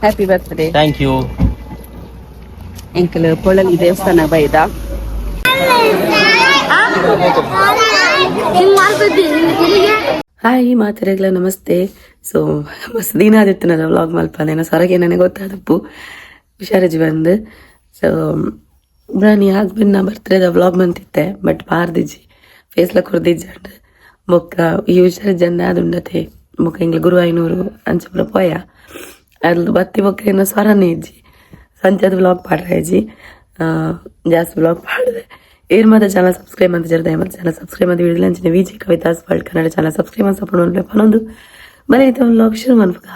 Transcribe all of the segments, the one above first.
Happy birthday. Thank you. ಎಂಕಲ್ ಪೊಳಲಿ ದೇವಸ್ಥಾನ ಬೈದ ಹಾಯ್ ಮಾತರೆಗ್ಲ ನಮಸ್ತೆ. ಸೊ ಮಸ್ತ್ ದಿನ ಆದಿತ್ತು ನನ್ನ ವ್ಲಾಗ್ ಮಲ್ಪನೇನ ಸೊರಗೆ ನನಗೆ ಗೊತ್ತಾದಪ್ಪು ಹುಷಾರಜಿ ಬಂದು. ಸೊ ನಾನು ಹಸ್ಬೆಂಡ್ ನ ಬರ್ತ್ಡೇದ ವ್ಲಾಗ್ ಬಂತಿತ್ತೆ ಬಟ್ ಪಾರ್ದಿಜ್ಜಿ ಫೇಸ್ಲ ಕುರ್ದಿಜ್ಜಿ ಅಂಡ್ ಮೊಕ್ಕ ಈ ಹುಷಾರಜ್ಜಂದ ಅದುಂಡತೆ ಮೊಕ್ಕ ಹಿಂಗೆ ಗುರುವಾಯೂರು ಅಂಚಪುರ ಪೋಯ ಅದು ಬತ್ತಿ ಮೊಕ್ಕ ಏನೋ ಸ್ವರನೇ ಇಜ್ಜಿ ಸಂಚದ ವ್ಲಾಗ್ ಪಾಡ್ರಜ್ಜಿ ಜಾಸ್ತಿ ವ್ಲಾಗ್ ಪಾಡಿದೆ. ಏರ್ ಮಾತ್ರ ಚಾನಲ್ ಸಬ್ಸ್ಕ್ರೈಬ್ ಅಂತ ಜರ್ದ ಮತ್ತೆ ಚಾನಲ್ ಸಬ್ಸ್ಕ್ರೈಬ್ ಅಂತ ವಿಡಿಯೋ ಅಂಚಿನ Viji Kavitha's world Kannada channel subscribe ಅಂತ ಸಪೋರ್ಟ್ ಮಾಡ್ಬೇಕು ಅನ್ನೊಂದು ಬರೀ ಐತೆ ಒಂದು ವ್ಲಾಗ್ ಶುರು ಮಾಡ್ಬೇಕ.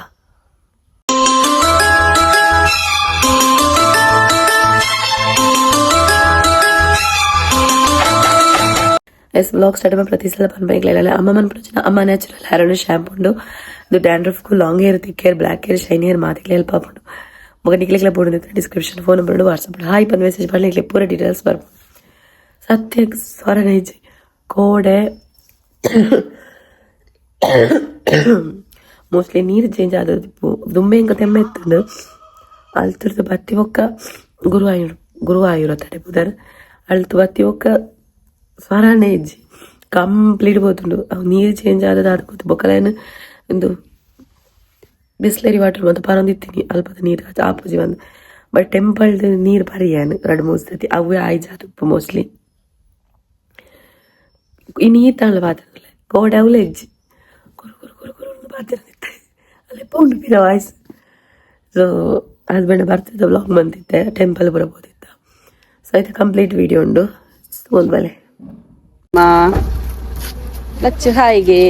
ಎಸ್ ವ್ಲಾಗ್ ಸ್ಟಾರ್ಟ್ ಮಾಡಿ ಪ್ರತಿ ಸಲ ಬಂದ್ಬೇಕಲ್ಲ ಅಮ್ಮ ಮನ್ಪುನ ಅಮ್ಮ ನ್ಯಾಚುರಲ್ ಹೇರ್ ಆಯಿಲ್ ಶಾಂಪೂ ಉಂಡು ಇದು ಡ್ಯಾಂಡ್ರಫ್ಗೂ long hair thick hair black hair shiny hair ಮಾತಿಗೆ ಹೆಲ್ಪ್ ಆಪುಂಡು ಮಗ ನಿಕ್ಲಿಕ್ಲೆ ಬೋರ್ಡ್ description phone number WhatsApp hi ಬಂದು ಮೆಸೇಜ್ ಮಾಡಲಿಕ್ಕೆ ಪೂರ ಡೀಟೇಲ್ಸ್ ಬರ್ಬೋದು. ಸತ್ಯ ಸ್ವರಣ ಇಜ್ಜಿ ಕೋಡೆ ಮೋಸ್ಟ್ಲಿ ನೀರು ಚೇಂಜ್ ಆದದ್ದು ದುಂಬೆ ಹಿಂಗೆ ತೆಮ್ಮೆ ಎತ್ತಂಡು ಅಳ್ತಿರ್ದು ಬತ್ತಿ ಒಕ್ಕ ಗುರುವಾಯೂರ ತಡೆ ಬುಧರ್ ಅಳ್ತು ಬತ್ತಿ ಒಕ್ಕ ಸ್ವರನೇ ಇಜ್ಜಿ ಕಂಪ್ಲೀಟ್ ಬೋತುಂಡು ಅವು ನೀರು ಚೇಂಜ್ ಆದದ್ದು ಅದು ಗೊತ್ತು ಬೊಕ್ಕಲೇನು ಒಂದು ಬಿಸ್ಲರಿ ವಾಟರ್ ಮತ್ತು ಪರೊಂದಿತ್ತೀನಿ ಅಲ್ಪದ ನೀರು ಆಪೋಜಿ ಒಂದು ಬಟ್ ಟೆಂಪಲ್ದು ನೀರು ಪರಿಯಾನು 2-3 ಸತಿ ಅವೇ ಆಯ್ಜಾದಪ್ಪ ಮೋಸ್ಟ್ಲಿ ಈ ನೀರು ತಾಳು ಪಾತ್ರದಲ್ಲ ಗೋಡೆ ಅವಲೇ ಇಜ್ಜಿ ಕುರು ಕುರು ಕುರು ಕುರು ಪಾತ್ರ ಅಲ್ಲೇ ಪೌಂಡು ಪಿರ ವಾಯ್ಸ್. ಸೊ ಹಸ್ಬೆಂಡ್ ಬರ್ತಿದ್ದ ವ್ಲಾಗ್ ಬಂದಿದ್ದೆ ಟೆಂಪಲ್ ಪುರ ಬೋದಿದ್ದ. ಸೊ ಇದು ಕಂಪ್ಲೀಟ್ ವಿಡಿಯೋ ಉಂಡು ಒಂದು ಬಲೆ ಲಚ್ಚು ಹಾಯಿಗೆ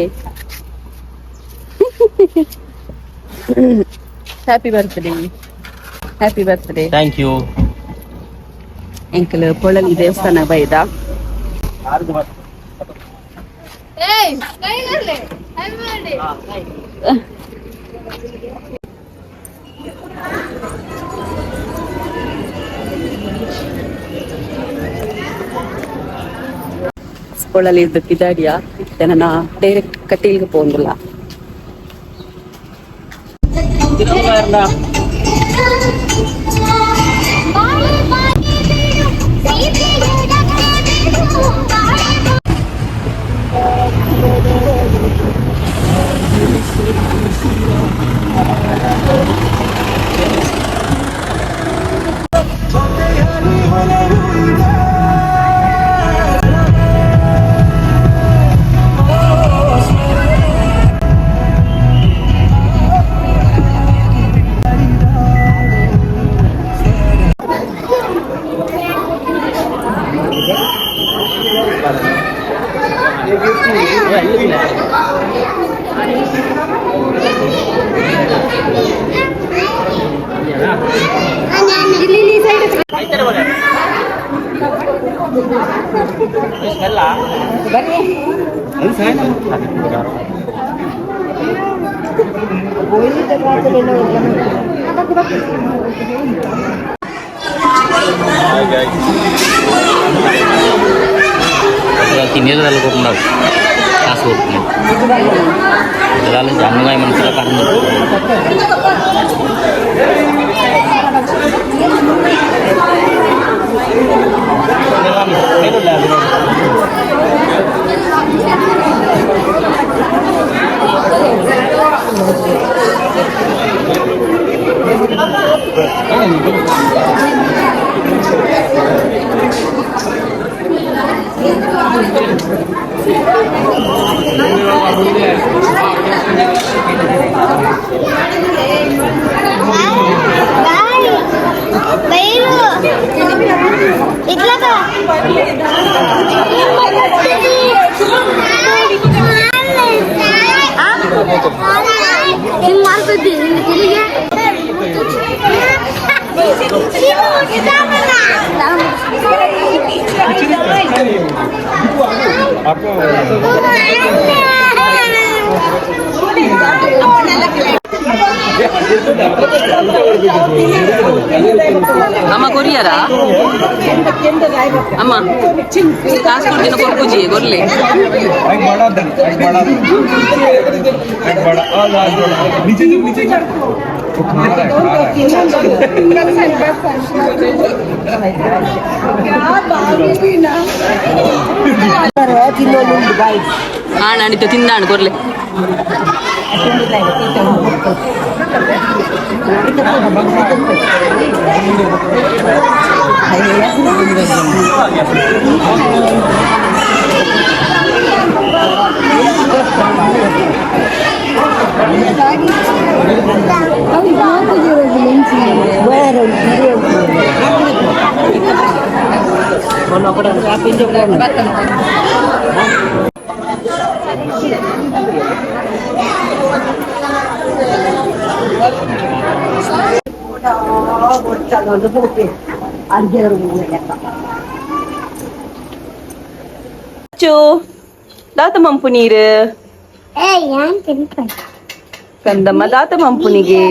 happy birthday. Happy birthday. Thank you. ಎಂಕಲ್ ಪೊಳಲಿ ದೇವಸ್ಥಾನ ಬೈದ பொழல் இது பிதாடியா என்னன்னா டைரக்ட் கட்டிலுக்கு போகல తినేదాలు కూడా కాసు కొడుతున్నాయి జన్మగా మనసులో కడుతుంది. ಅಮ್ಮ ಕೊರಿಯರಾ ಅಮ್ಮ ಕಾಸು ಕೊಡ್ತೀನಿ ಕೊರ್ಪುಜಿ ಕೊರ್ಲಿ ನಾನಿತ್ತು ತಿಂದಾಣು ಕೊರ್ಲೆ ದಾತ ಮಂಪು ನೀರು ಕಂದಮ್ಮ ದಾತ ಮಂಪುನಿಗೆ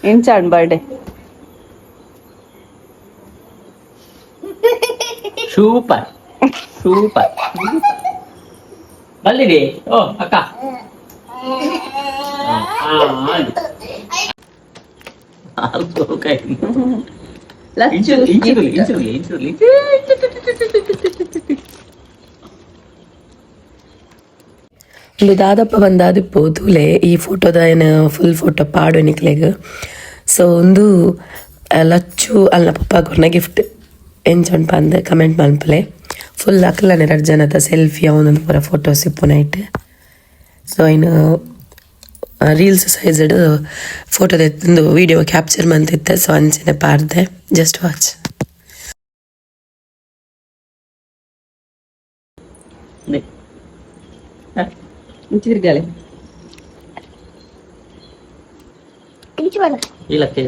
ಎಂಚಾಣ್ ಬರ್ಡೆ ಸೂಪರ್ ಸೂಪರ್ ಬಲ್ಲಿರಿ ಓ ಅಕ್ಕ ಒಂದು ದಾದಪ್ಪ ಬಂದಾದಿಪ್ಪು ತೂಲೆ ಈ ಫೋಟೋದ ಏನು ಫುಲ್ ಫೋಟೋ ಪಾಡು ನಿಕ್ಲೆಗ್ ಸೊ ಒಂದು ಲಚ್ಚು ಅಲ್ಲ ಪಪ್ಪ ಕೊರ್ನ ಗಿಫ್ಟ್ ಎಂಚೊಂಡು ಬಂದು ಕಮೆಂಟ್ ಮಲ್ಪಲೆ ಫುಲ್ ಅಕ್ಕಲನೆ 2 ಜನದ ಸೆಲ್ಫಿ ಅವನೊಂದು ಪೂರ ಫೋಟೋಸ್ ಇಪ್ಪುನ ಇಟ್ಟು ಸೊ ಇನ್ನು ರೀಲ್ಸ್ ಸೈಜಡ್ ಫೋಟೋದ ಒಂದು ವಿಡಿಯೋ ಕ್ಯಾಪ್ಚರ್ ಮಂತಿತ್ತೆ ಸೊ ಅಂಚನೆ ಪಾರ್ದೆ ಜಸ್ಟ್ ವಾಚ್ ತಿರ್ಗಾಲೆ ಇಲ್ಲಕ್ಕೆ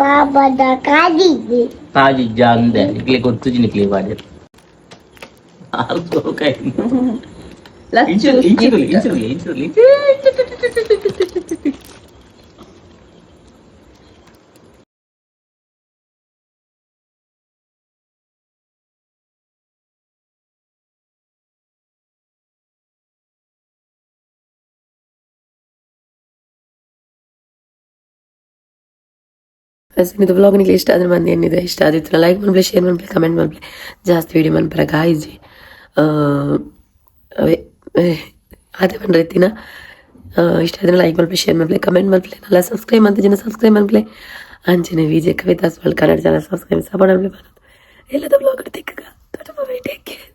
ಬಾಬಾದ ಕಾಜಿಜ್ಜ ಅಂದೆ ಇಕ್ಲಿ ಗೊತ್ತು ನಿಕ್ಲಿ ಬಾಡಿ ಇದು ವ್ಲಾಗ್ ನಿಮಗೆ ಇಷ್ಟ ಆದ್ರೆ ಮಂದಿ ಏನಿದೆ ಇಷ್ಟ ಆದಿತ್ತು ಲೈಕ್ ಮಾಡ್ಲಿ ಶೇರ್ ಮಾಡ್ಲಿ ಕಮೆಂಟ್ ಮಾಡ್ಲಿ ಜಾಸ್ತಿ ವಿಡಿಯೋ ಮನ್ಪರ ಗಾಯ್ಜಿ ಅದೇ ಒಂದು ರೀತಿನ ಇಷ್ಟ ಆದ್ರೆ ಲೈಕ್ ಮಾಡ್ಲಿ ಶೇರ್ ಮಾಡ್ಲಿ ಕಮೆಂಟ್ ಮಾಡ್ಲಿ ನಲ್ಲ ಸಬ್ಸ್ಕ್ರೈಬ್ ಅಂತ ಜನ ಸಬ್ಸ್ಕ್ರೈಬ್ ಮಾಡ್ಲಿ ಅಂಚನೆ Vijay Kavitha's world Kannada channel subscribe support ಮಾಡ್ಲಿ ಎಲ್ಲದ ವ್ಲಾಗ್ ತೆಕ್ಕ ಟೇಕ್ ಕೇರ್